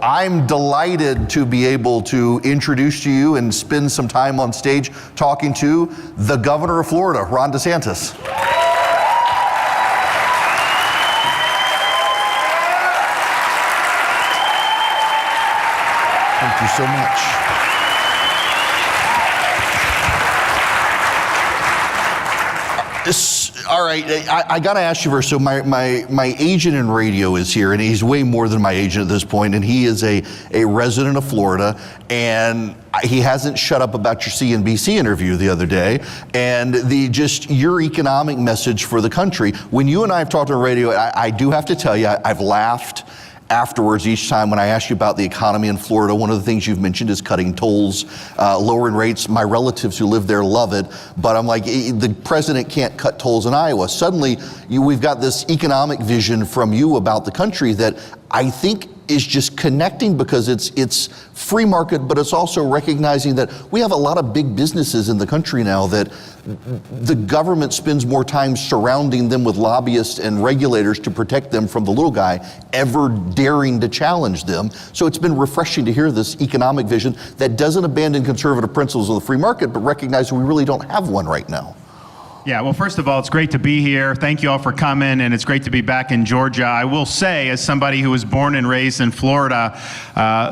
I'm delighted to be able to introduce to you and spend some time on stage talking to the governor of Florida, Ron DeSantis. Thank you so much. All right, I got to ask you first. So my agent in radio is here, and he's way more than my agent at this point, and he is a resident of Florida, and he hasn't shut up about your CNBC interview the other day, and your economic message for the country. When you and I have talked on radio, I do have to tell you, I've laughed afterwards each time when I ask you about the economy in Florida. One of the things you've mentioned is cutting tolls, lowering rates. My relatives who live there love it, but I'm like, the president can't cut tolls in Iowa. Suddenly, we've got this economic vision from you about the country that I think is just connecting, because it's free market, but it's also recognizing that we have a lot of big businesses in the country now that the government spends more time surrounding them with lobbyists and regulators to protect them from the little guy ever daring to challenge them. So it's been refreshing to hear this economic vision that doesn't abandon conservative principles of the free market, but recognize we really don't have one right now. Yeah, well, first of all, it's great to be here. Thank you all for coming, and it's great to be back in Georgia. I will say, as somebody who was born and raised in Florida,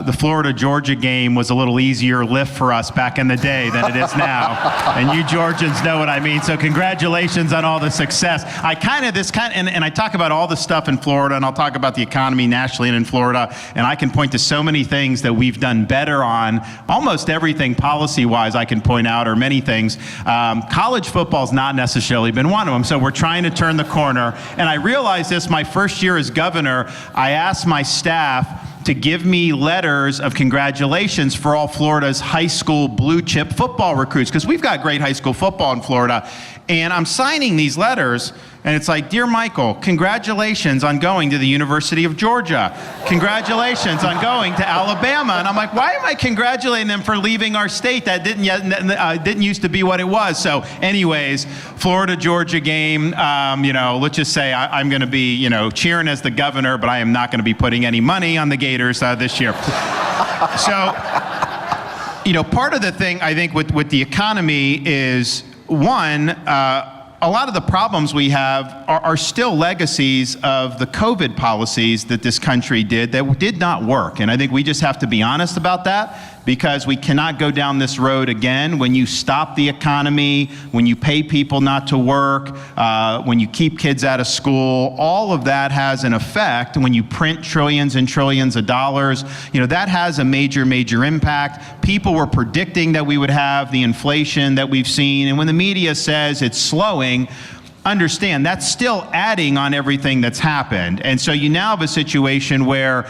the Florida-Georgia game was a little easier lift for us back in the day than it is now. And you Georgians know what I mean, so congratulations on all the success. I talk about all the stuff in Florida, and I'll talk about the economy nationally and in Florida, and I can point to so many things that we've done better on. Almost everything policy-wise I can point out, or many things. College football's not necessarily been one of them. So we're trying to turn the corner. And I realized this my first year as governor. I asked my staff to give me letters of congratulations for all Florida's high school blue chip football recruits, because we've got great high school football in Florida. And I'm signing these letters, and it's like, Dear Michael, congratulations on going to the University of Georgia. Congratulations on going to Alabama. And I'm like, why am I congratulating them for leaving our state? That didn't used to be what it was. So anyways, Florida-Georgia game, let's just say I'm going to be, cheering as the governor, but I am not going to be putting any money on the Gators this year. So, part of the thing I think with the economy is, one, a lot of the problems we have are still legacies of the COVID policies that this country did that did not work. And I think we just have to be honest about that, because we cannot go down this road again. When you stop the economy, when you pay people not to work, when you keep kids out of school, all of that has an effect. When you print trillions and trillions of dollars, that has a major, major impact. People were predicting that we would have the inflation that we've seen. And when the media says it's slowing, understand that's still adding on everything that's happened. And so you now have a situation where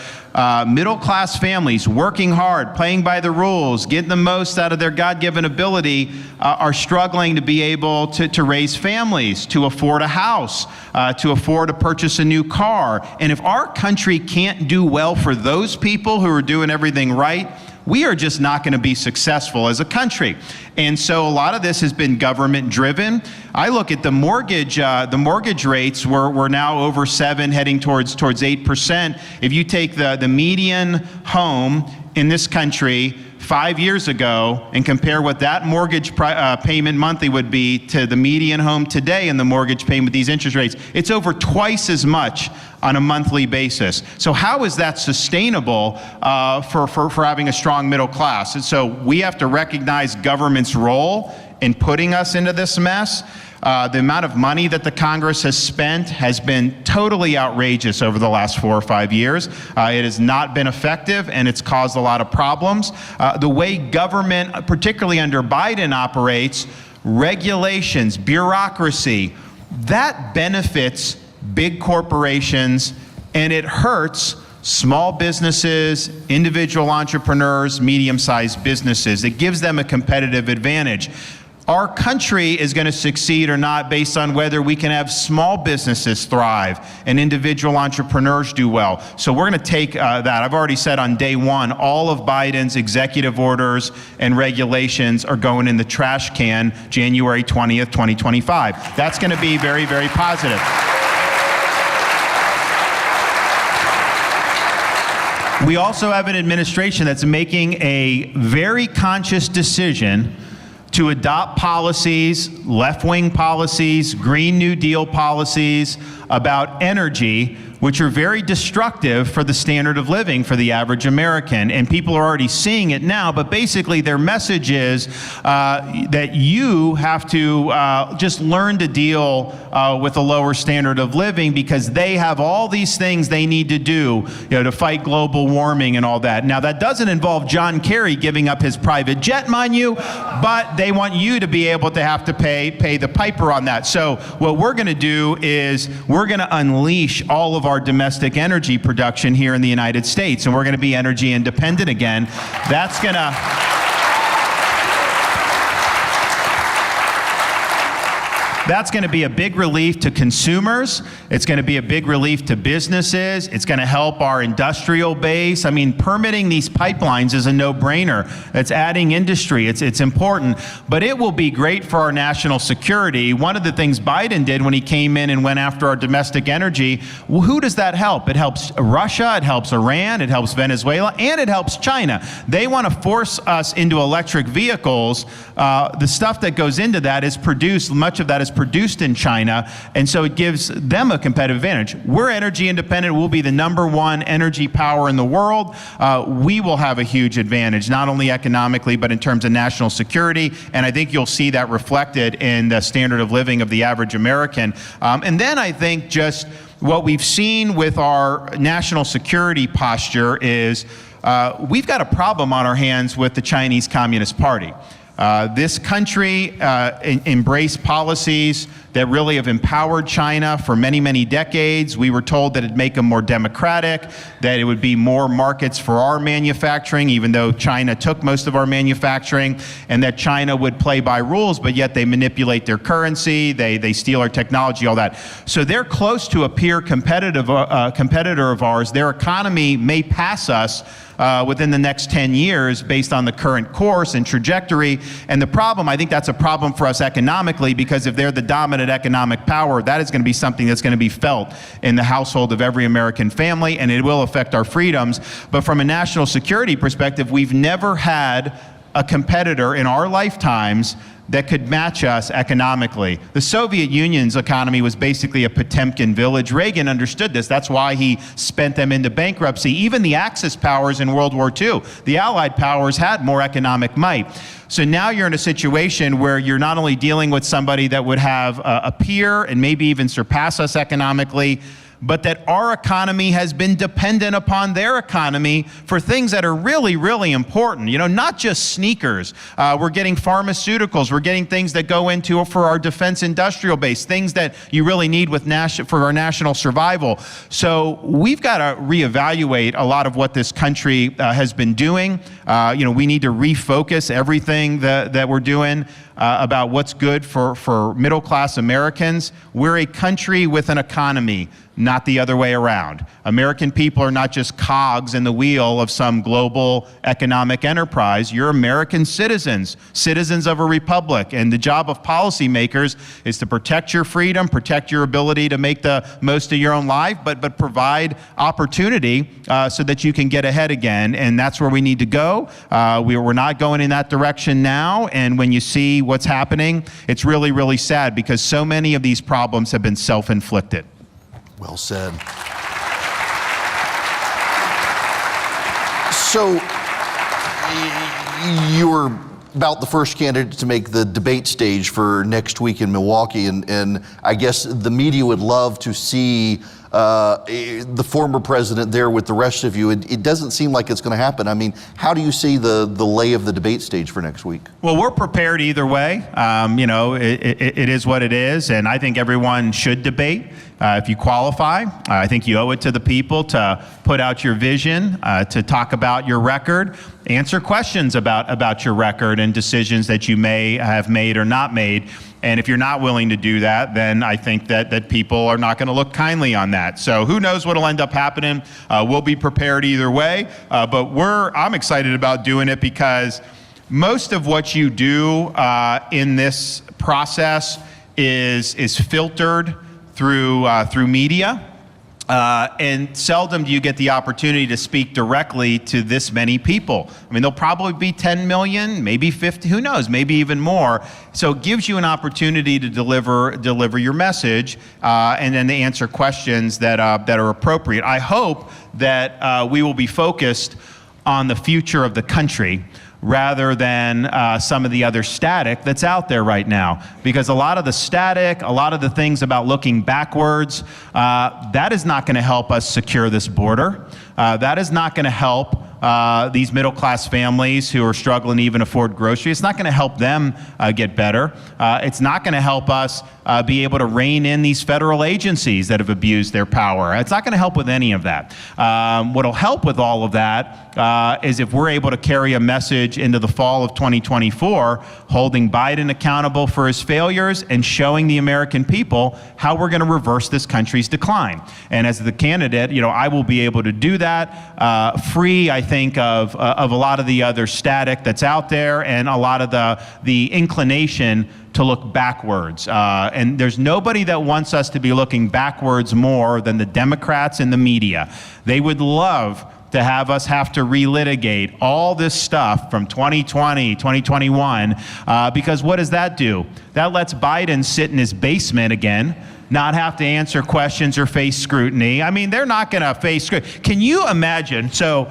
middle-class families working hard, playing by the rules, getting the most out of their God-given ability, are struggling to be able to raise families, to afford a house, to afford to purchase a new car. And if our country can't do well for those people who are doing everything right, we are just not going to be successful as a country. And so a lot of this has been government driven. I look at the mortgage rates, we're now over 7, heading towards 8%. If you take the median home in this country 5 years ago and compare what that mortgage payment monthly would be to the median home today and the mortgage payment with these interest rates, it's over twice as much on a monthly basis. So how is that sustainable for having a strong middle class? And so we have to recognize government's role in putting us into this mess. The amount of money that the Congress has spent has been totally outrageous over the last 4 or 5 years. It has not been effective, and it's caused a lot of problems. The way government, particularly under Biden, operates, regulations, bureaucracy, that benefits big corporations, and it hurts small businesses, individual entrepreneurs, medium-sized businesses. It gives them a competitive advantage. Our country is going to succeed or not based on whether we can have small businesses thrive and individual entrepreneurs do well. So we're going to take that. I've already said on day one, all of Biden's executive orders and regulations are going in the trash can January 20th, 2025. That's going to be very, very positive. We also have an administration that's making a very conscious decision to adopt policies, left-wing policies, Green New Deal policies about energy, which are very destructive for the standard of living for the average American. And people are already seeing it now, but basically their message is that you have to just learn to deal with a lower standard of living because they have all these things they need to do, to fight global warming and all that. Now, that doesn't involve John Kerry giving up his private jet, mind you, but they want you to be able to have to pay the piper on that. So what we're going to do is we're going to unleash all of our domestic energy production here in the United States, and we're going to be energy independent again. That's going to That's going to be a big relief to consumers. It's going to be a big relief to businesses. It's going to help our industrial base. I mean, permitting these pipelines is a no-brainer. It's adding industry. It's important. But it will be great for our national security. One of the things Biden did when he came in and went after our domestic energy, well, who does that help? It helps Russia, it helps Iran, it helps Venezuela, and it helps China. They want to force us into electric vehicles. The stuff that goes into that is produced, much of that is produced in China, and so it gives them a competitive advantage. We're energy independent. We'll be the #1 energy power in the world. We will have a huge advantage, not only economically, but in terms of national security, and I think you'll see that reflected in the standard of living of the average American. And then I think just what we've seen with our national security posture is we've got a problem on our hands with the Chinese Communist Party. This country embraced policies that really have empowered China for many, many decades. We were told that it'd make them more democratic, that it would be more markets for our manufacturing, even though China took most of our manufacturing, and that China would play by rules, but yet they manipulate their currency, they steal our technology, all that. So they're close to a peer competitor of ours. Their economy may pass us within the next 10 years based on the current course and trajectory. And the problem, I think that's a problem for us economically, because if they're the dominant economic power, that is going to be something that's going to be felt in the household of every American family, and it will affect our freedoms. But from a national security perspective, we've never had a competitor in our lifetimes that could match us economically. The Soviet Union's economy was basically a Potemkin village. Reagan understood this. That's why he spent them into bankruptcy. Even the Axis powers in World War II, the Allied powers had more economic might. So now you're in a situation where you're not only dealing with somebody that would have a peer and maybe even surpass us economically, but that our economy has been dependent upon their economy for things that are really, really important. Not just sneakers. We're getting pharmaceuticals. We're getting things that go into for our defense industrial base, things that you really need for our national survival. So we've got to reevaluate a lot of what this country has been doing. We need to refocus everything that we're doing about what's good for middle-class Americans. We're a country with an economy, not the other way around. American people are not just cogs in the wheel of some global economic enterprise. You're American citizens, citizens of a republic. And the job of policymakers is to protect your freedom, protect your ability to make the most of your own life, but provide opportunity so that you can get ahead again. And that's where we need to go. We're not going in that direction now. And when you see what's happening, it's really, really sad, because so many of these problems have been self-inflicted. Well said. So you're about the first candidate to make the debate stage for next week in Milwaukee, and I guess the media would love to see the former president there with the rest of you. It doesn't seem like it's going to happen. I mean, how do you see the lay of the debate stage for next week? Well, we're prepared either way. It is what it is, and I think everyone should debate. If you qualify, I think you owe it to the people to put out your vision, to talk about your record, answer questions about your record and decisions that you may have made or not made. And if you're not willing to do that, then I think that people are not going to look kindly on that. So who knows what will end up happening. We'll be prepared either way. But I'm excited about doing it, because most of what you do in this process is filtered through media. And seldom do you get the opportunity to speak directly to this many people. I mean, there'll probably be 10 million, maybe 50, who knows, maybe even more. So it gives you an opportunity to deliver your message and then to answer questions that are appropriate. I hope that we will be focused on the future of the country rather than some of the other static that's out there right now. Because a lot of the static, a lot of the things about looking backwards, that is not going to help us secure this border. That is not going to help these middle-class families who are struggling to even afford groceries. It's not going to help them get better. It's not going to help us be able to rein in these federal agencies that have abused their power. It's not going to help with any of that. What'll help with all of that is if we're able to carry a message into the fall of 2024, holding Biden accountable for his failures and showing the American people how we're going to reverse this country's decline. And as the candidate, I will be able to do that free, I think, of a lot of the other static that's out there and a lot of the inclination to look backwards. And there's nobody that wants us to be looking backwards more than the Democrats and the media. They would love to have us have to relitigate all this stuff from 2020, 2021, because what does that do? That lets Biden sit in his basement again, not have to answer questions or face scrutiny. I mean, they're not going to face scrutiny. Can you imagine? So,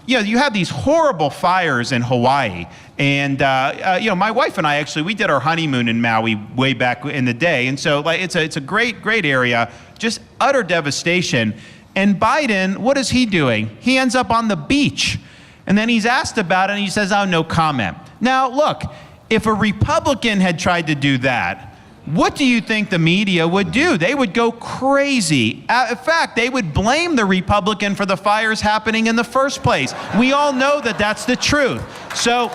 you have these horrible fires in Hawaii. And, my wife and I we did our honeymoon in Maui way back in the day. And so it's a great, great area, just utter devastation. And Biden, what is he doing? He ends up on the beach. And then he's asked about it and he says, oh, no comment. Now, look, if a Republican had tried to do that, what do you think the media would do? They would go crazy. In fact, they would blame the Republican for the fires happening in the first place. We all know that that's the truth. So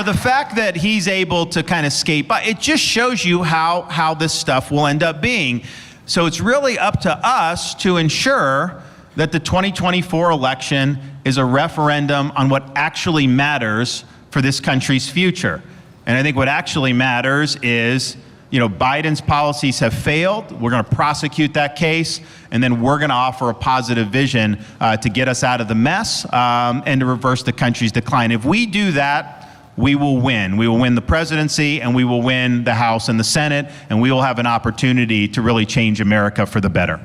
the fact that he's able to kind of skate by, it just shows you how this stuff will end up being. So it's really up to us to ensure that the 2024 election is a referendum on what actually matters for this country's future. And I think what actually matters is, Biden's policies have failed. We're going to prosecute that case, and then we're going to offer a positive vision to get us out of the mess and to reverse the country's decline. If we do that, we will win. We will win the presidency, and we will win the House and the Senate, and we will have an opportunity to really change America for the better.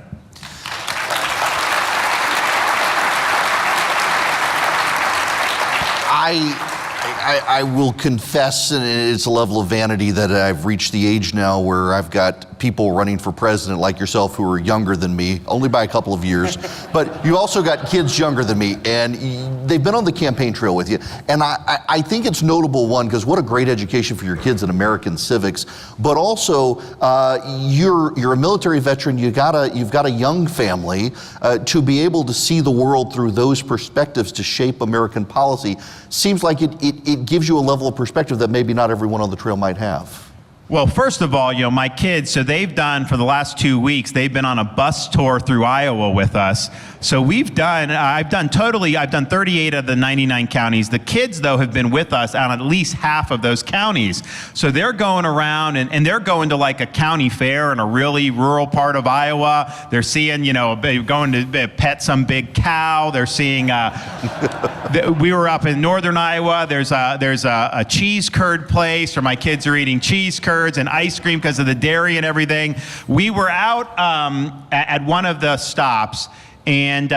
I will confess, and it's a level of vanity, that I've reached the age now where I've got people running for president like yourself who are younger than me, only by a couple of years, but you also got kids younger than me, and they've been on the campaign trail with you. And I think it's notable, one, because what a great education for your kids in American civics, but also you're a military veteran, you've got a young family, to be able to see the world through those perspectives to shape American policy seems like it gives you a level of perspective that maybe not everyone on the trail might have. Well, first of all, my kids, so they've done, for the last 2 weeks, they've been on a bus tour through Iowa with us. So I've done 38 of the 99 counties. The kids, though, have been with us on at least half of those counties. So they're going around and they're going to like a county fair in a really rural part of Iowa. They're seeing, going to pet some big cow. They're seeing, we were up in northern Iowa. There's a cheese curd place where my kids are eating cheese curds and ice cream because of the dairy and everything. We were out at one of the stops, and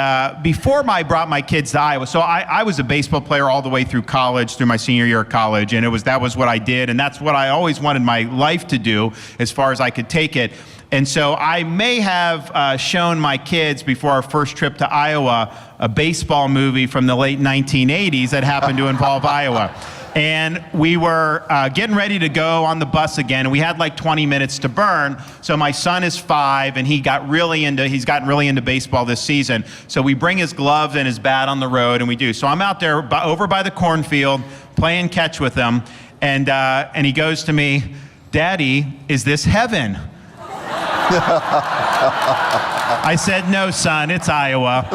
before I brought my kids to Iowa, so I was a baseball player all the way through college, through my senior year of college, and that was what I did, and that's what I always wanted my life to do as far as I could take it. And so I may have shown my kids before our first trip to Iowa a baseball movie from the late 1980s that happened to involve Iowa. And we were getting ready to go on the bus again, and we had like 20 minutes to burn. So my son is 5, and he's gotten really into baseball this season. So we bring his gloves and his bat on the road, and we do. So I'm out there over by the cornfield playing catch with him, and he goes to me, "Daddy, is this heaven?" I said, "No, son, it's Iowa."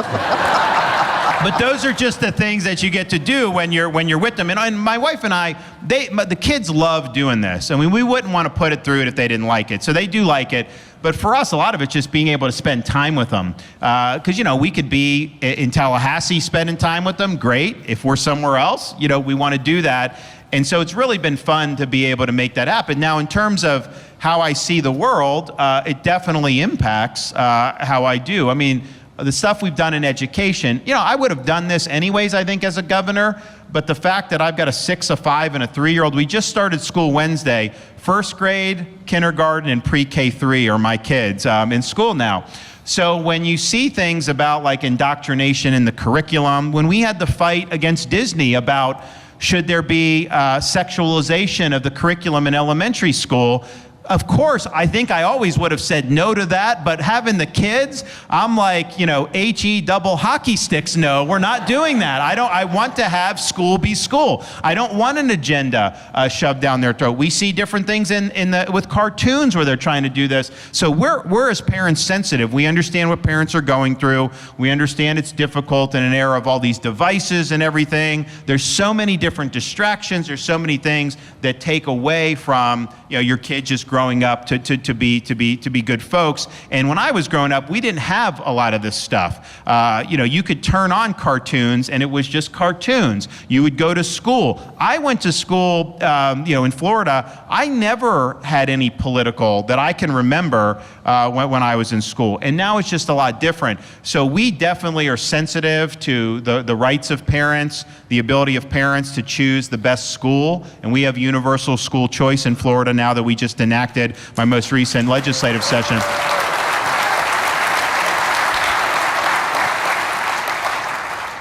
But those are just the things that you get to do when you're with them. And my wife and I, the kids love doing this. I mean, we wouldn't want to put it through it if they didn't like it. So they do like it. But for us, a lot of it's just being able to spend time with them. Because, we could be in Tallahassee spending time with them. Great. If we're somewhere else, we want to do that. And so it's really been fun to be able to make that happen. Now, in terms of how I see the world, it definitely impacts how I do. I mean, the stuff we've done in education, I would have done this anyways, I think, as a governor, but the fact that I've got a 6, a 5, and a 3-year-old, we just started school Wednesday. First grade, kindergarten, and pre-K3 are my kids in school now. So when you see things about like indoctrination in the curriculum, when we had the fight against Disney about should there be sexualization of the curriculum in elementary school, of course, I think I always would have said no to that, but having the kids, I'm like, HE double hockey sticks, no, we're not doing that. I want to have school be school. I don't want an agenda shoved down their throat. We see different things with cartoons where they're trying to do this. So we're as parents sensitive. We understand what parents are going through. We understand it's difficult in an era of all these devices and everything. There's so many different distractions. There's so many things that take away from your kid just growing up to be good folks. And when I was growing up, we didn't have a lot of this stuff. You could turn on cartoons and it was just cartoons. You would go to school. I went to school, in Florida. I never had any political that I can remember when I was in school. And now it's just a lot different. So we definitely are sensitive to the rights of parents, the ability of parents to choose the best school. And we have universal school choice in Florida now that we just enacted my most recent legislative session.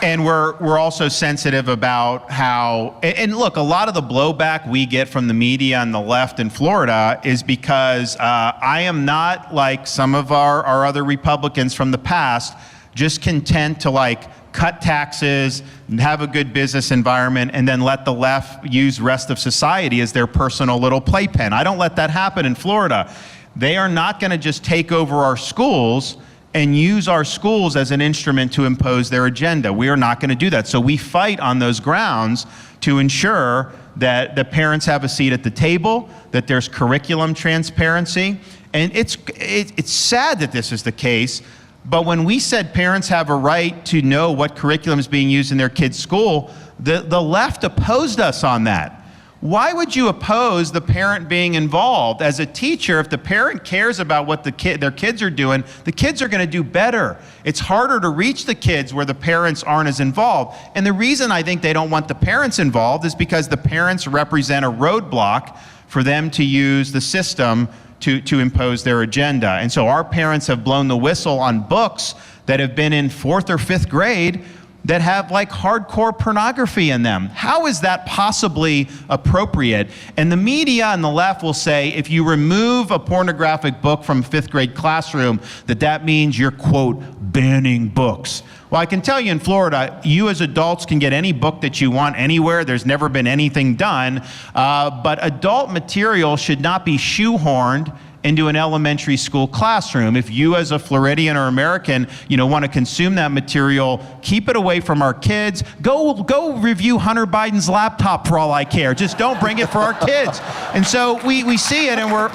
And we're also sensitive about how, and look, a lot of the blowback we get from the media on the left in Florida is because I am not like some of our other Republicans from the past, just content to cut taxes, have a good business environment, and then let the left use rest of society as their personal little playpen. I don't let that happen in Florida. They are not going to just take over our schools and use our schools as an instrument to impose their agenda. We are not going to do that. So we fight on those grounds to ensure that the parents have a seat at the table, that there's curriculum transparency. And it's sad that this is the case, but when we said parents have a right to know what curriculum is being used in their kids' school, the left opposed us on that. Why would you oppose the parent being involved? As a teacher, if the parent cares about what their kids are doing, the kids are going to do better. It's harder to reach the kids where the parents aren't as involved. And the reason I think they don't want the parents involved is because the parents represent a roadblock for them to use the system to impose their agenda. And so our parents have blown the whistle on books that have been in 4th or 5th grade that have hardcore pornography in them. How is that possibly appropriate? And the media and the left will say if you remove a pornographic book from a 5th grade classroom, that means you're, quote, banning books. Well, I can tell you in Florida, you as adults can get any book that you want anywhere. There's never been anything done. But adult material should not be shoehorned into an elementary school classroom. If you as a Floridian or American, want to consume that material, keep it away from our kids. Go review Hunter Biden's laptop for all I care. Just don't bring it for our kids. And so we see it and we're...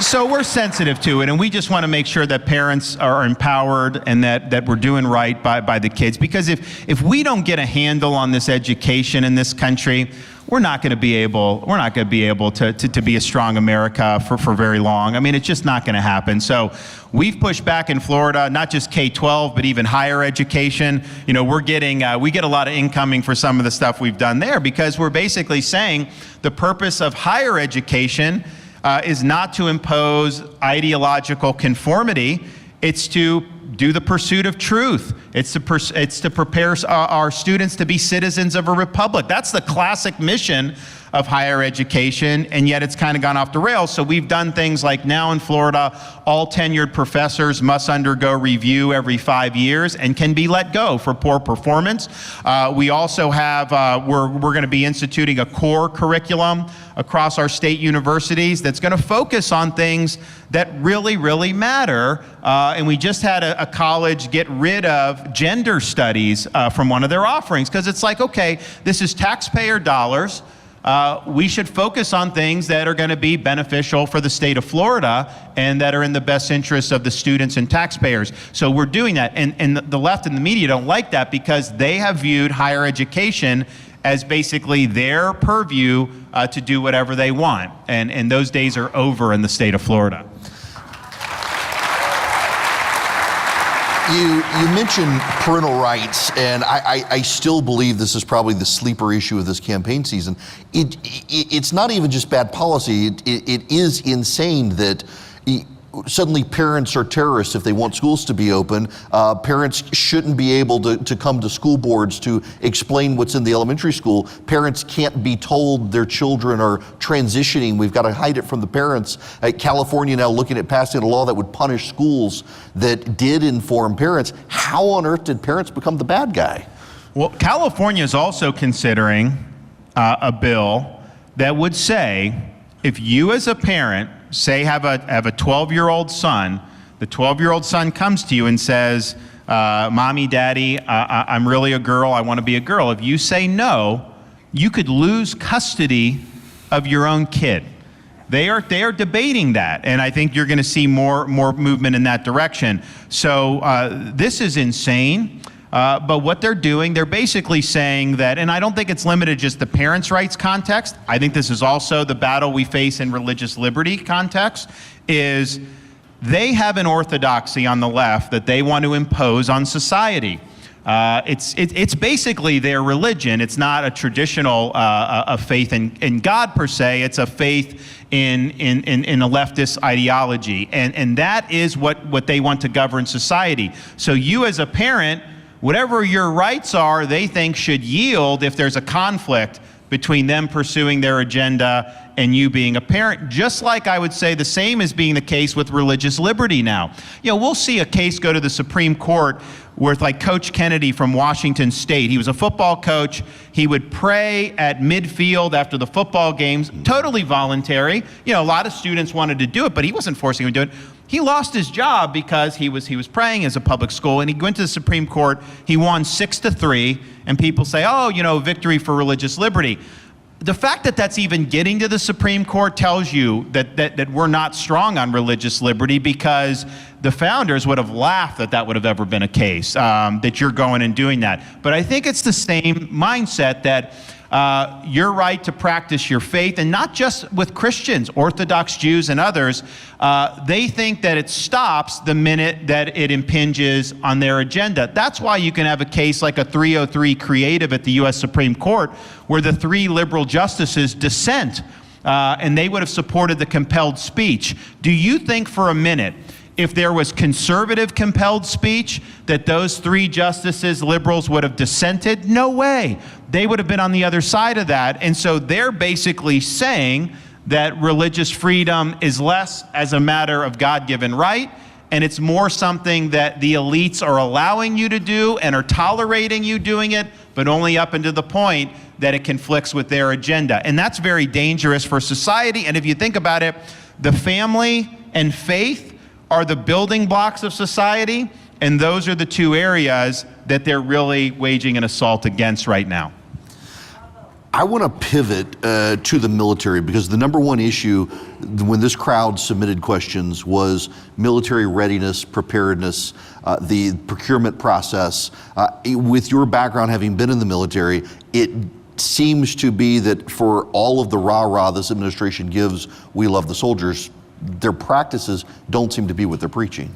So we're sensitive to it, and we just want to make sure that parents are empowered and that we're doing right by the kids. Because if we don't get a handle on this education in this country, we're not going to be able to be a strong America for very long. I mean, it's just not going to happen. So we've pushed back in Florida, not just K-12, but even higher education. We get a lot of incoming for some of the stuff we've done there because we're basically saying the purpose of higher education is not to impose ideological conformity. It's to do the pursuit of truth. It's to prepare our students to be citizens of a republic. That's the classic mission of higher education, and yet it's kind of gone off the rails. So we've done things like now in Florida, all tenured professors must undergo review every 5 years and can be let go for poor performance. We also have, we're going to be instituting a core curriculum across our state universities that's going to focus on things that really, really matter. And we just had a college get rid of gender studies from one of their offerings, because it's like, okay, this is taxpayer dollars. We should focus on things that are going to be beneficial for the state of Florida and that are in the best interest of the students and taxpayers. So we're doing that. And the left and the media don't like that because they have viewed higher education as basically their purview to do whatever they want. And those days are over in the state of Florida. You mentioned parental rights, and I still believe this is probably the sleeper issue of this campaign season. It's not even just bad policy. It is insane that suddenly parents are terrorists if they want schools to be open. Parents shouldn't be able to come to school boards to explain what's in the elementary school. Parents can't be told their children are transitioning. We've got to hide it from the parents. California now looking at passing a law that would punish schools that did inform parents. How on earth did parents become the bad guy? Well, California is also considering a bill that would say, if you as a parent, say have a 12-year-old son, the 12-year-old son comes to you and says, Mommy, Daddy, I'm really a girl, I want to be a girl. If you say no, you could lose custody of your own kid. They are debating that, and I think you're going to see more movement in that direction. So this is insane. But what they're doing, they're basically saying that, and I don't think it's limited just to parents' rights context. I think this is also the battle we face in religious liberty context, is they have an orthodoxy on the left that they want to impose on society. It's basically their religion. It's not a traditional a faith in God per se. It's a faith in a leftist ideology, and that is what they want to govern society. So you as a parent, whatever your rights are, they think should yield if there's a conflict between them pursuing their agenda and you being a parent. Just like I would say the same is being the case with religious liberty now. You know, we'll see a case go to the Supreme Court with like Coach Kennedy from Washington State. He was a football coach. He would pray at midfield after the football games, totally voluntary. You know, a lot of students wanted to do it, but he wasn't forcing them to do it. He lost his job because he was praying as a public school, and he went to the Supreme Court. He won 6-3, and people say, oh, you know, victory for religious liberty. The fact that that's even getting to the Supreme Court tells you that we're not strong on religious liberty, because the founders would have laughed that would have ever been a case, that you're going and doing that. But I think it's the same mindset that your right to practice your faith, and not just with Christians, Orthodox Jews and others, they think that it stops the minute that it impinges on their agenda. That's why you can have a case like a 303 creative at the U.S. Supreme Court, where the 3 liberal justices dissent, and they would have supported the compelled speech. Do you think for a minute, if there was conservative compelled speech, that those 3 justices, liberals, would have dissented? No way. They would have been on the other side of that. And so they're basically saying that religious freedom is less as a matter of God-given right, and it's more something that the elites are allowing you to do and are tolerating you doing it, but only up until the point that it conflicts with their agenda. And that's very dangerous for society. And if you think about it, the family and faith are the building blocks of society, and those are the 2 areas that they're really waging an assault against right now. I want to pivot to the military, because the number one issue when this crowd submitted questions was military readiness, preparedness, the procurement process. With your background, having been in the military, it seems to be that for all of the rah-rah this administration gives, we love the soldiers, their practices don't seem to be what they're preaching.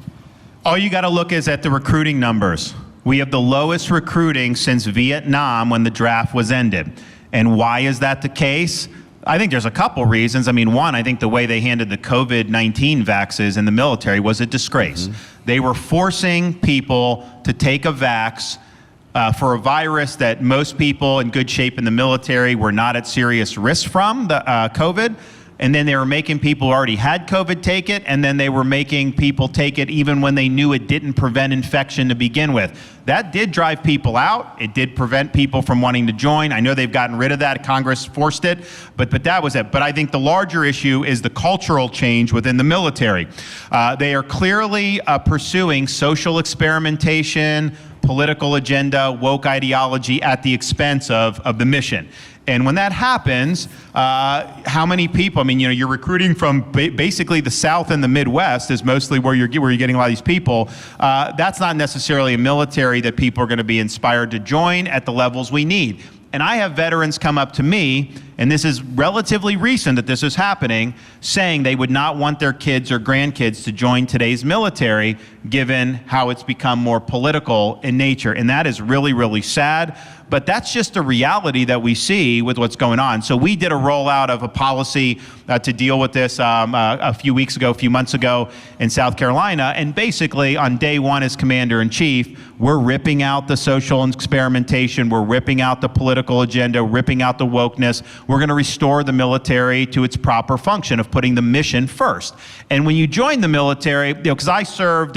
All you got to look is at the recruiting numbers. We have the lowest recruiting since Vietnam, when the draft was ended. And why is that the case? I think there's a couple reasons. I mean, one, I think the way they handled the COVID-19 vaxes in the military was a disgrace. Mm-hmm. They were forcing people to take a vax for a virus that most people in good shape in the military were not at serious risk from, the COVID. And then they were making people who already had COVID take it, and then they were making people take it even when they knew it didn't prevent infection to begin with. That did drive people out. It did prevent people from wanting to join. I know they've gotten rid of that. Congress forced it, but that was it. But I think the larger issue is the cultural change within the military. They are clearly pursuing social experimentation, political agenda, woke ideology at the expense of the mission. And when that happens, how many people, I mean, you know, you're recruiting from basically the South and the Midwest is mostly where you're getting a lot of these people. That's not necessarily a military that people are going to be inspired to join at the levels we need. And I have veterans come up to me, and this is relatively recent that this is happening, saying they would not want their kids or grandkids to join today's military, given how it's become more political in nature. And that is really, really sad. But that's just a reality that we see with what's going on. So we did a rollout of a policy to deal with this a few months ago in South Carolina. And basically on day one as commander-in-chief, we're ripping out the social experimentation, we're ripping out the political agenda, ripping out the wokeness. We're going to restore the military to its proper function of putting the mission first. And when you join the military, you know, because I served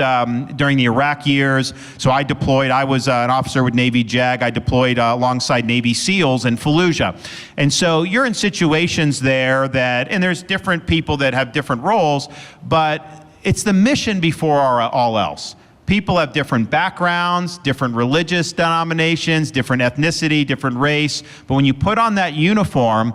during the Iraq years, so I deployed, I was an officer with Navy JAG, I deployed alongside Navy SEALs in Fallujah. And so you're in situations there that, and there's different people that have different roles, but it's the mission before all else. People have different backgrounds, different religious denominations, different ethnicity, different race. But when you put on that uniform,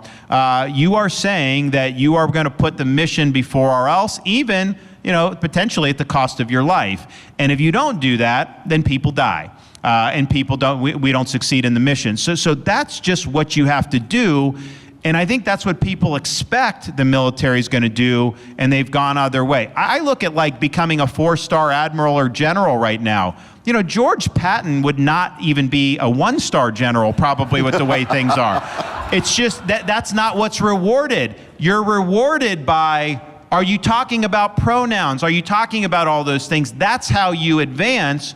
you are saying that you are going to put the mission before all else, even, you know, potentially at the cost of your life. And if you don't do that, then people die. And people don't, we don't succeed in the mission. So that's just what you have to do. And I think that's what people expect the military is going to do, and they've gone other way. I look at like becoming a 4-star admiral or general right now. You know, George Patton would not even be a 1-star general probably with the way things are. It's just that's not what's rewarded. You're rewarded by, are you talking about pronouns? Are you talking about all those things? That's how you advance.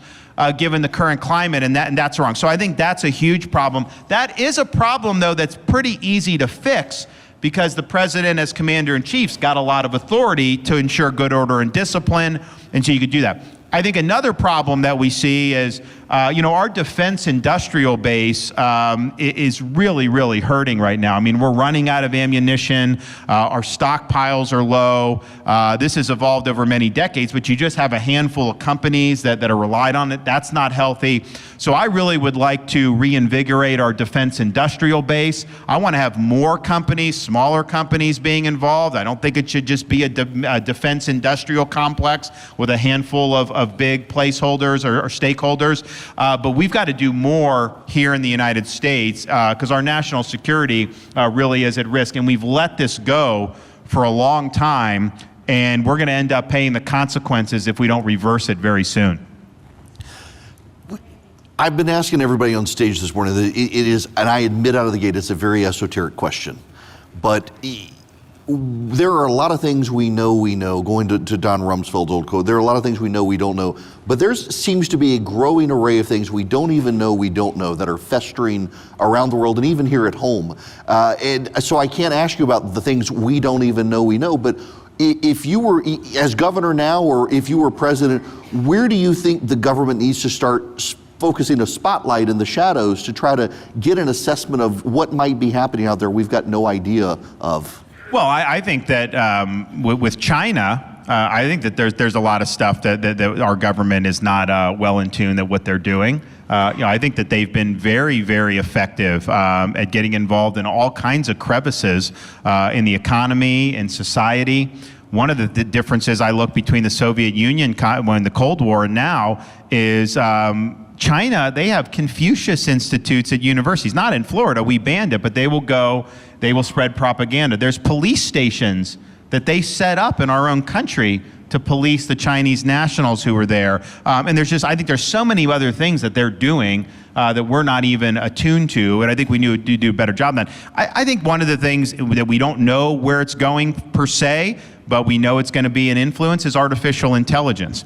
Given the current climate, and that's wrong. So I think that's a huge problem. That is a problem, though, that's pretty easy to fix because the president, as commander-in-chief's, got a lot of authority to ensure good order and discipline, and so you could do that. I think another problem that we see is, you know, our defense industrial base is really, really hurting right now. I mean, we're running out of ammunition. Our stockpiles are low. This has evolved over many decades, but you just have a handful of companies that are relied on it. That's not healthy. So I really would like to reinvigorate our defense industrial base. I want to have more companies, smaller companies being involved. I don't think it should just be a defense industrial complex with a handful of big placeholders or stakeholders. But we've got to do more here in the United States because our national security really is at risk. And we've let this go for a long time, and we're going to end up paying the consequences if we don't reverse it very soon. I've been asking everybody on stage this morning, that it is, and I admit out of the gate, it's a very esoteric question. But there are a lot of things we know, going to Don Rumsfeld's old quote, there are a lot of things we don't know, but there seems to be a growing array of things we don't know that are festering around the world and even here at home. And so I can't ask you about the things we don't even know, but if you were, as governor now, or if you were president, where do you think the government needs to start focusing a spotlight in the shadows to try to get an assessment of what might be happening out there we've got no idea of? Well, I think that with China, I think that there's a lot of stuff that our government is not well in tune that what they're doing. You know, I think that they've been very, very effective at getting involved in all kinds of crevices in the economy and society. One of the differences I look between the Soviet Union when the Cold War and now is China, they have Confucius Institutes at universities. Not in Florida, we banned it, but they will spread propaganda. There's police stations that they set up in our own country to police the Chinese nationals who were there. And I think there's so many other things that they're doing that we're not even attuned to, and I think we need to do a better job than that. I think one of the things that we don't know where it's going per se, but we know it's going to be an influence, is artificial intelligence.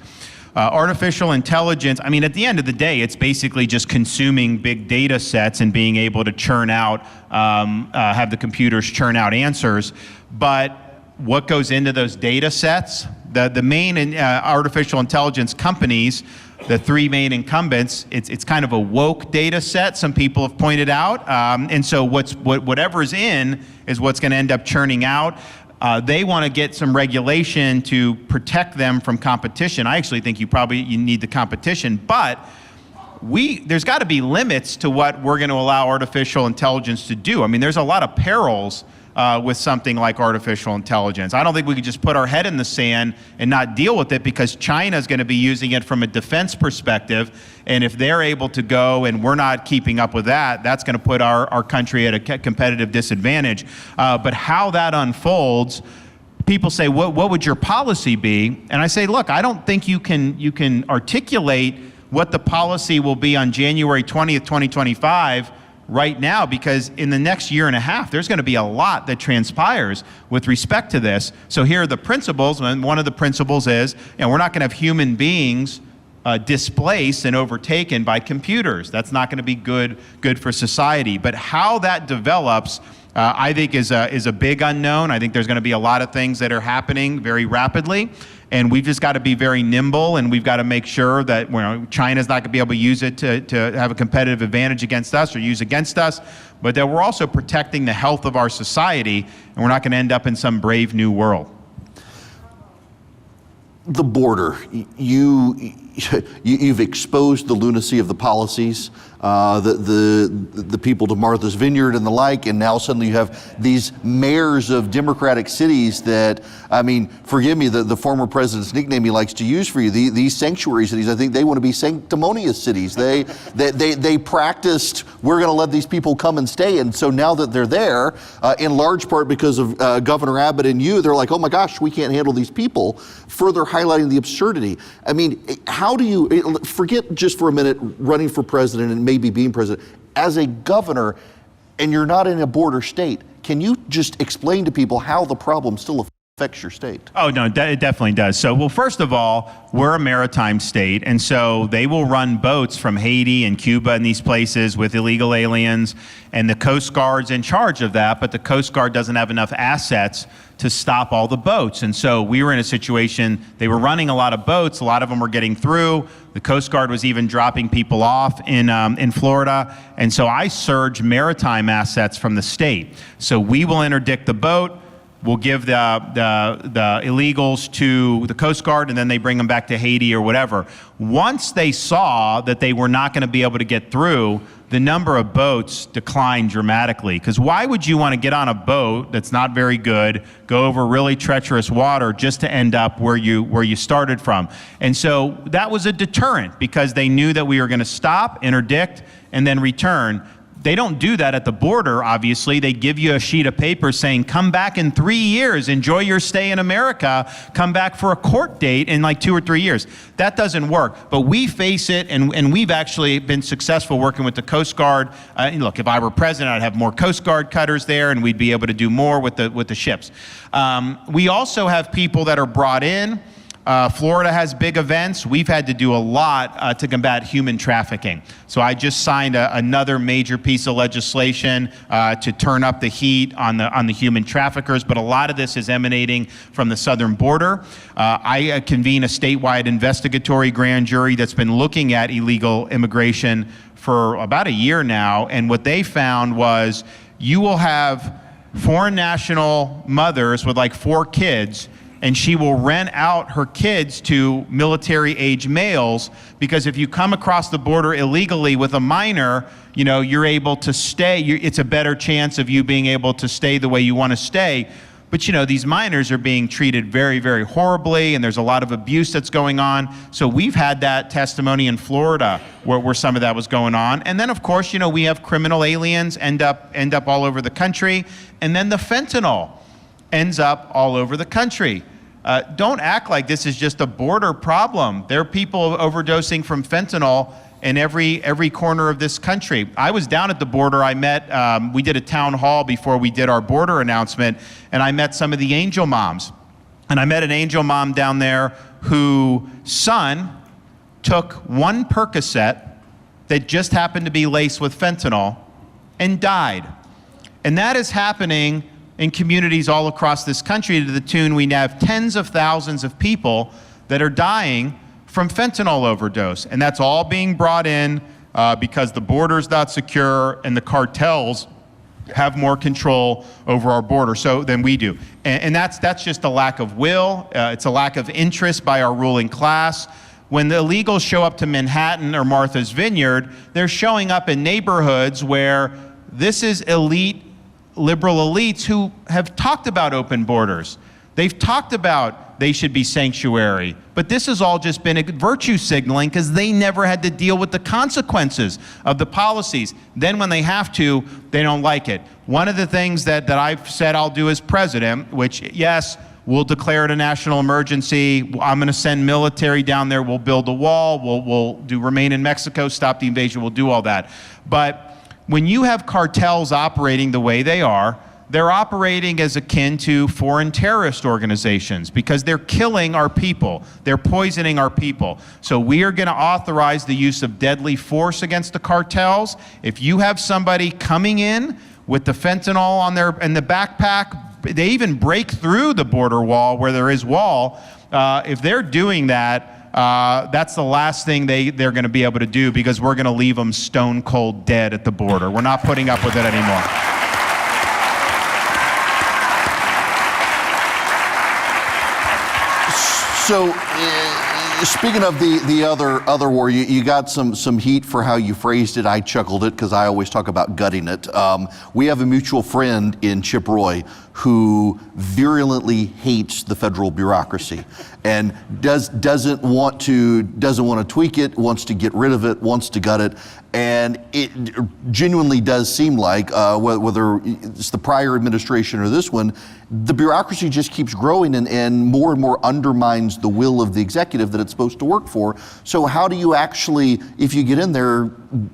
Artificial intelligence, I mean, at the end of the day, it's basically just consuming big data sets and being able to churn out, have the computers churn out answers. But what goes into those data sets? The main artificial intelligence companies, the three main incumbents, it's kind of a woke data set, some people have pointed out. And so whatever's in is what's going to end up churning out. They want to get some regulation to protect them from competition. I actually think you need the competition, but there's got to be limits to what we're going to allow artificial intelligence to do. I mean, there's a lot of perils with something like artificial intelligence. I don't think we could just put our head in the sand and not deal with it, because China is going to be using it from a defense perspective. And if they're able to go and we're not keeping up with that, that's going to put our country at a competitive disadvantage. But how that unfolds, people say, what would your policy be? And I say, look, I don't think you can articulate what the policy will be on January 20th, 2025 right now, because in the next year and a half, there's going to be a lot that transpires with respect to this. So here are the principles, and one of the principles is, we're not going to have human beings displaced and overtaken by computers. That's not going to be good for society. But how that develops, I think is a big unknown. I think there's going to be a lot of things that are happening very rapidly, and we've just got to be very nimble, and we've got to make sure that China's not going to be able to use it to have a competitive advantage against us or use against us, but that we're also protecting the health of our society, and we're not going to end up in some brave new world. The border, you've exposed the lunacy of the policies, the people to Martha's Vineyard and the like, and now suddenly you have these mayors of democratic cities that, I mean, forgive me, the former president's nickname he likes to use for you, these sanctuary cities, I think they want to be sanctimonious cities. They practiced, we're going to let these people come and stay, and so now that they're there, in large part because of Governor Abbott and you, they're like, oh my gosh, we can't handle these people, further highlighting the absurdity. I mean, how do you, forget just for a minute running for president and maybe being president, as a governor, and you're not in a border state, can you just explain to people how the problem still affects your state? Oh, no, it definitely does. So, well, first of all, we're a maritime state, and so they will run boats from Haiti and Cuba and these places with illegal aliens, and the Coast Guard's in charge of that, but the Coast Guard doesn't have enough assets to stop all the boats. And so we were in a situation, they were running a lot of boats, a lot of them were getting through. The Coast Guard was even dropping people off in Florida. And so I surged maritime assets from the state. So we will interdict the boat, we'll give the illegals to the Coast Guard, and then they bring them back to Haiti or whatever. Once they saw that they were not going to be able to get through, the number of boats declined dramatically. Because why would you want to get on a boat that's not very good, go over really treacherous water just to end up where you started from? And so that was a deterrent, because they knew that we were going to stop, interdict, and then return. They don't do that at the border, obviously. They give you a sheet of paper saying, come back in 3 years, enjoy your stay in America, come back for a court date in like 2 or 3 years. That doesn't work. But we face it, and we've actually been successful working with the Coast Guard. Look, if I were president, I'd have more Coast Guard cutters there, and we'd be able to do more with the ships. We also have people that are brought in. Florida has big events. We've had to do a lot to combat human trafficking. So I just signed another major piece of legislation to turn up the heat on the human traffickers, but a lot of this is emanating from the southern border. I convene a statewide investigatory grand jury that's been looking at illegal immigration for about a year now, and what they found was you will have foreign national mothers with like 4 kids, and she will rent out her kids to military-age males, because if you come across the border illegally with a minor, you're able to stay. It's a better chance of you being able to stay the way you want to stay. But these minors are being treated very, very horribly, and there's a lot of abuse that's going on. So we've had that testimony in Florida where some of that was going on. And then, of course, we have criminal aliens end up all over the country, and then the fentanyl ends up all over the country. Don't act like this is just a border problem. There are people overdosing from fentanyl in every corner of this country. I was down at the border. I met, we did a town hall before we did our border announcement, and I met some of the angel moms. And I met an angel mom down there whose son took one Percocet that just happened to be laced with fentanyl and died. And that is happening in communities all across this country to the tune we have tens of thousands of people that are dying from fentanyl overdose. And that's all being brought in because the border's not secure and the cartels have more control over our border than we do. And that's just a lack of will. It's a lack of interest by our ruling class. When the illegals show up to Manhattan or Martha's Vineyard, they're showing up in neighborhoods where this is elite, liberal elites who have talked about open borders. They've talked about they should be sanctuary. But this has all just been a virtue signaling because they never had to deal with the consequences of the policies. Then when they have to, they don't like it. One of the things that I've said I'll do as president, which, yes, we'll declare it a national emergency. I'm going to send military down there. We'll build a wall. We'll do remain in Mexico, stop the invasion. We'll do all that. But when you have cartels operating the way they are, they're operating as akin to foreign terrorist organizations because they're killing our people. They're poisoning our people. So we are going to authorize the use of deadly force against the cartels. If you have somebody coming in with the fentanyl in the backpack, they even break through the border wall where there is wall. If they're doing that, that's the last thing they're going to be able to do because we're going to leave them stone cold dead at the border. We're not putting up with it anymore. So, speaking of the other war, you got some heat for how you phrased it. I chuckled it because I always talk about gutting it. We have a mutual friend in Chip Roy who virulently hates the federal bureaucracy and doesn't want to tweak it, wants to get rid of it, wants to gut it. And it genuinely does seem like, whether it's the prior administration or this one, the bureaucracy just keeps growing and more undermines the will of the executive that it's supposed to work for. So how do you actually, if you get in there,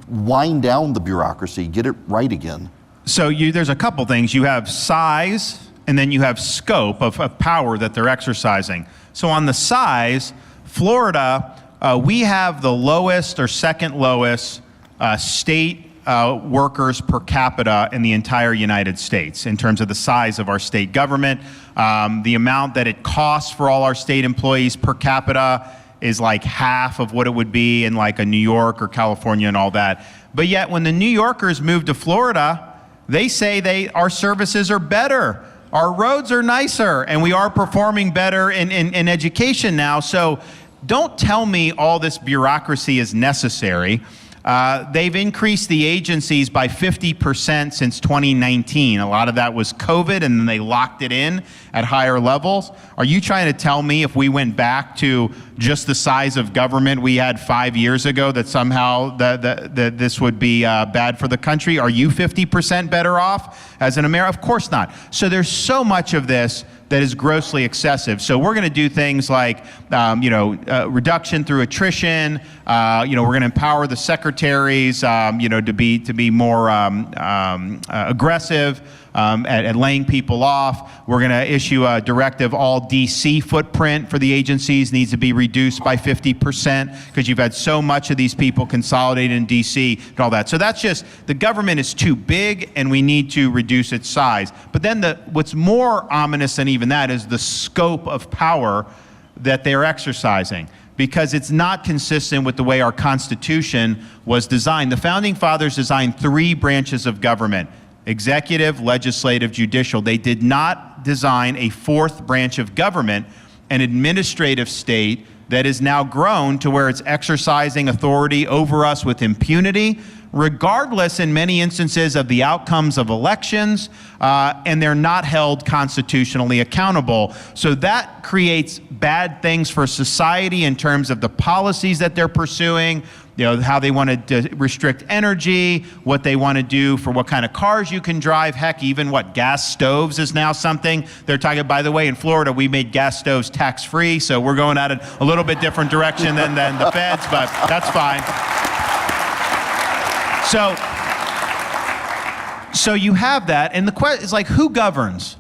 wind down the bureaucracy, get it right again? So there's a couple things. You have size and then you have scope of power that they're exercising. So on the size, Florida, we have the lowest or second lowest state workers per capita in the entire United States in terms of the size of our state government. The amount that it costs for all our state employees per capita is like half of what it would be in like a New York or California and all that. But yet when the New Yorkers move to Florida, they say our services are better. Our roads are nicer and we are performing better in education now. So don't tell me all this bureaucracy is necessary. They've increased the agencies by 50% since 2019. A lot of that was COVID, and then they locked it in at higher levels. Are you trying to tell me if we went back to just the size of government we had 5 years ago that somehow this would be bad for the country? Are you 50% better off as an American? Of course not. So there's so much of this that is grossly excessive. So we're going to do things like, reduction through attrition. We're going to empower the secretaries, to be more aggressive at laying people off. We're going to issue a directive: all DC footprint for the agencies needs to be reduced by 50% because you've had so much of these people consolidated in DC and all that. So that's just, the government is too big and we need to reduce its size. But then what's more ominous than even that is the scope of power that they're exercising, because it's not consistent with the way our Constitution was designed. The Founding Fathers designed 3 branches of government: executive, legislative, judicial. They did not design a 4th branch of government, an administrative state that is now grown to where it's exercising authority over us with impunity, regardless in many instances of the outcomes of elections, and they're not held constitutionally accountable. So that creates bad things for society in terms of the policies that they're pursuing, how they want to restrict energy, what they want to do for what kind of cars you can drive. Heck, even gas stoves is now something they're talking. By the way, in Florida, we made gas stoves tax-free, so we're going at it a little bit different direction than the feds, but that's fine. So you have that, and the question is like, who governs?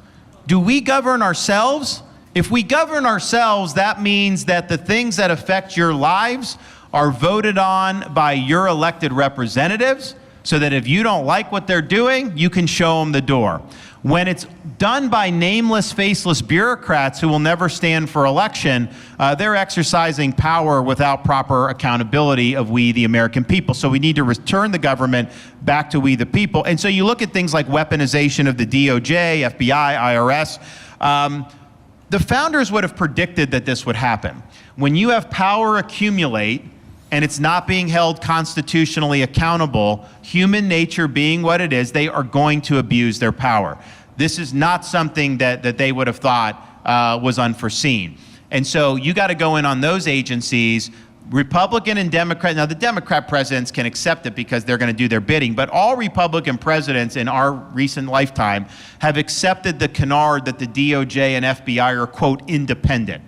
Do we govern ourselves? If we govern ourselves, that means that the things that affect your lives are voted on by your elected representatives so that if you don't like what they're doing, you can show them the door. When it's done by nameless, faceless bureaucrats who will never stand for election, they're exercising power without proper accountability of we, the American people. So we need to return the government back to we, the people. And so you look at things like weaponization of the DOJ, FBI, IRS. The founders would have predicted that this would happen. When you have power accumulate and it's not being held constitutionally accountable, human nature being what it is, they are going to abuse their power. This is not something that they would have thought was unforeseen. And so you got to go in on those agencies, Republican and Democrat. Now the Democrat presidents can accept it because they're going to do their bidding, but all Republican presidents in our recent lifetime have accepted the canard that the DOJ and FBI are, quote, independent.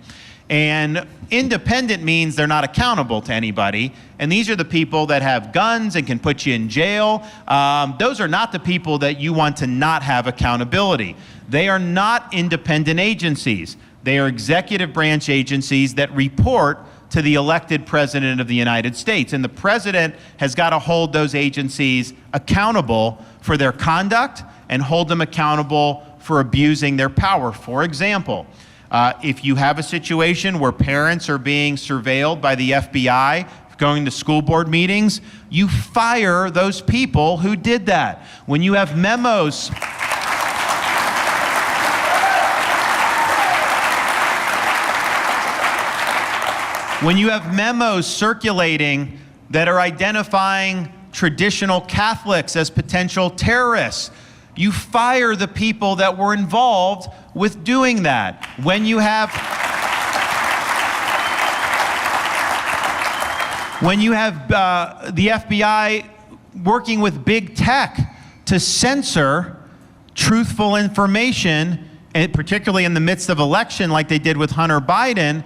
And independent means they're not accountable to anybody. And these are the people that have guns and can put you in jail. Those are not the people that you want to not have accountability. They are not independent agencies. They are executive branch agencies that report to the elected president of the United States. And the president has got to hold those agencies accountable for their conduct and hold them accountable for abusing their power. For example, if you have a situation where parents are being surveilled by the FBI, going to school board meetings, you fire those people who did that. When you have memos, circulating that are identifying traditional Catholics as potential terrorists, you fire the people that were involved with doing that. When you have the FBI working with big tech to censor truthful information, and particularly in the midst of election like they did with Hunter Biden,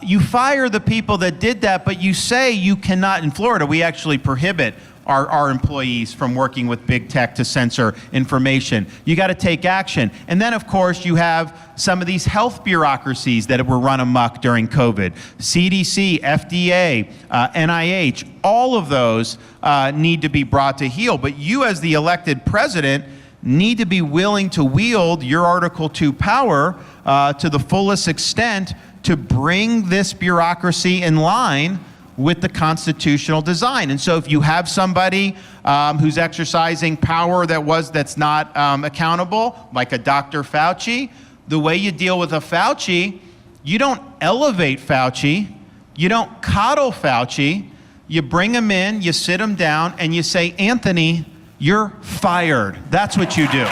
you fire the people that did that, but you say you cannot. In Florida, we actually prohibit our employees from working with big tech to censor information. You got to take action. And then, of course, you have some of these health bureaucracies that were run amok during COVID. CDC, FDA, NIH, all of those need to be brought to heel. But you, as the elected president, need to be willing to wield your Article 2 power to the fullest extent to bring this bureaucracy in line with the constitutional design. And so if you have somebody who's exercising power that's not accountable, like a Dr. Fauci, the way you deal with a Fauci, you don't elevate Fauci, you don't coddle Fauci, you bring him in, you sit him down, and you say, Anthony, you're fired. That's what you do.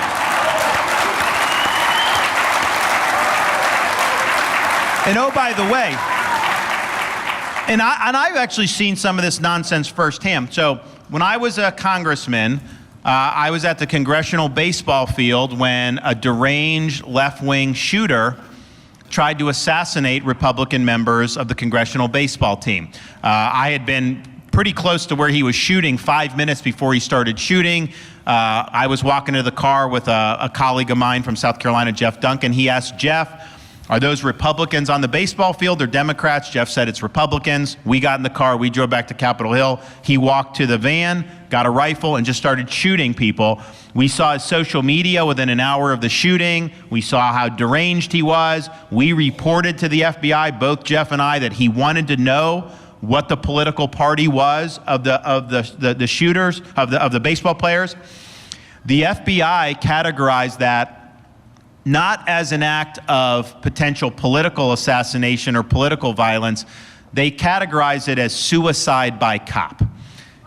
And oh, by the way, and I've actually seen some of this nonsense firsthand. So when I was a congressman, I was at the congressional baseball field when a deranged left-wing shooter tried to assassinate Republican members of the congressional baseball team. I had been pretty close to where he was shooting 5 minutes before he started shooting. I was walking to the car with a colleague of mine from South Carolina, Jeff Duncan. He asked Jeff, are those Republicans on the baseball field or Democrats? Jeff said it's Republicans. We got in the car, we drove back to Capitol Hill. He walked to the van, got a rifle, and just started shooting people. We saw his social media within an hour of the shooting. We saw how deranged he was. We reported to the FBI, both Jeff and I, that he wanted to know what the political party was of the shooters, of the baseball players. The FBI categorized that not as an act of potential political assassination or political violence. They categorized it as suicide by cop,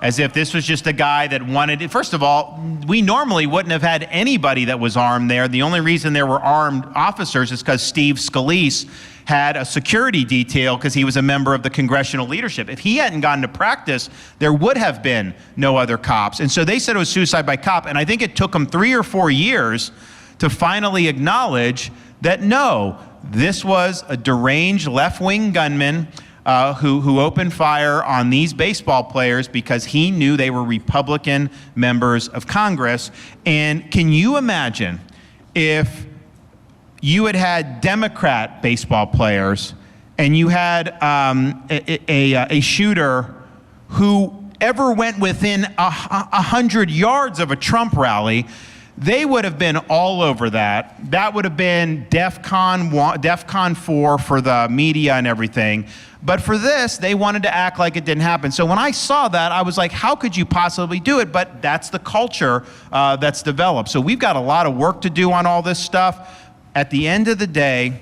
as if this was just a guy that wanted it. First of all, we normally wouldn't have had anybody that was armed there. The only reason there were armed officers is because Steve Scalise had a security detail because he was a member of the congressional leadership. If he hadn't gotten to practice, there would have been no other cops. And so they said it was suicide by cop, and I think it took them 3 or 4 years to finally acknowledge that no, this was a deranged left-wing gunman who opened fire on these baseball players because he knew they were Republican members of Congress. And can you imagine if you had had Democrat baseball players and you had a shooter who ever went within 100 yards of a Trump rally, they would have been all over that. That would have been DEFCON 4 for the media and everything. But for this, they wanted to act like it didn't happen. So when I saw that, I was like, how could you possibly do it? But that's the culture that's developed. So we've got a lot of work to do on all this stuff. At the end of the day,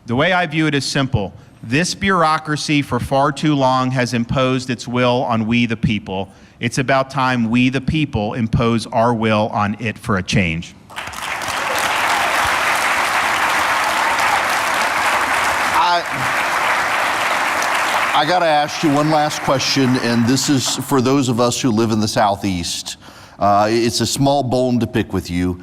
the way I view it is simple. This bureaucracy for far too long has imposed its will on we the people. It's about time we the people impose our will on it for a change. I got to ask you one last question, and this is for those of us who live in the Southeast. It's a small bone to pick with you.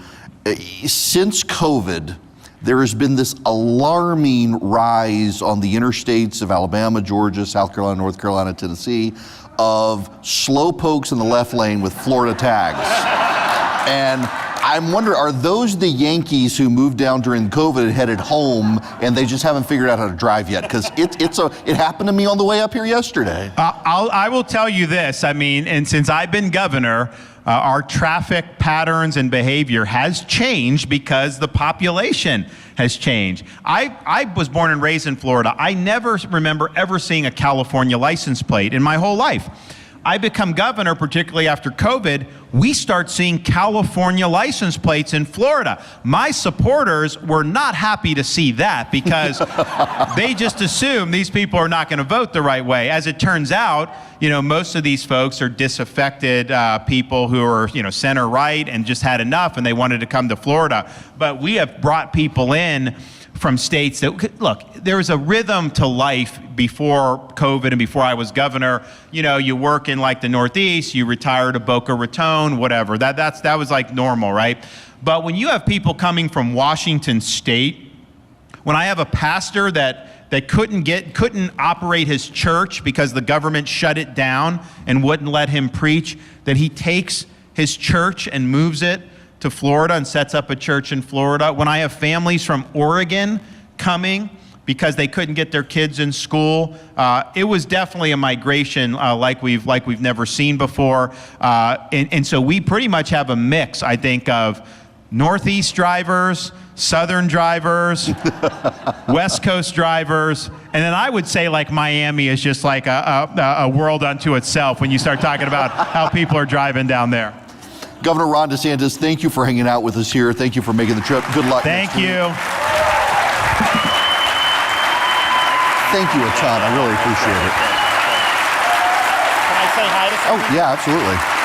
Since COVID, there has been this alarming rise on the interstates of Alabama, Georgia, South Carolina, North Carolina, Tennessee, of slowpokes in the left lane with Florida tags. And I'm wondering, are those the Yankees who moved down during COVID and headed home, and they just haven't figured out how to drive yet? Because it happened to me on the way up here yesterday. I will tell you this. I mean, and since I've been governor, our traffic patterns and behavior has changed because the population has changed. I was born and raised in Florida. I never remember ever seeing a California license plate in my whole life. I become governor, particularly after COVID, we start seeing California license plates in Florida. My supporters were not happy to see that because they just assume these people are not going to vote the right way. As it turns out, most of these folks are disaffected people who are, center right and just had enough and they wanted to come to Florida. But we have brought people in from states that, look, there was a rhythm to life before COVID and before I was governor. You work in like the Northeast, you retire to Boca Raton, whatever. That was like normal, right? But when you have people coming from Washington State, when I have a pastor that couldn't operate his church because the government shut it down and wouldn't let him preach, that he takes his church and moves it to Florida and sets up a church in Florida. When I have families from Oregon coming because they couldn't get their kids in school, it was definitely a migration like we've never seen before. And so we pretty much have a mix, I think, of Northeast drivers, Southern drivers, West Coast drivers, and then I would say like Miami is just like a world unto itself when you start talking about how people are driving down there. Governor Ron DeSantis, thank you for hanging out with us here. Thank you for making the trip. Good luck. Thank you. Thank you a ton. I really appreciate it. Can I say hi to somebody? Oh, yeah, absolutely.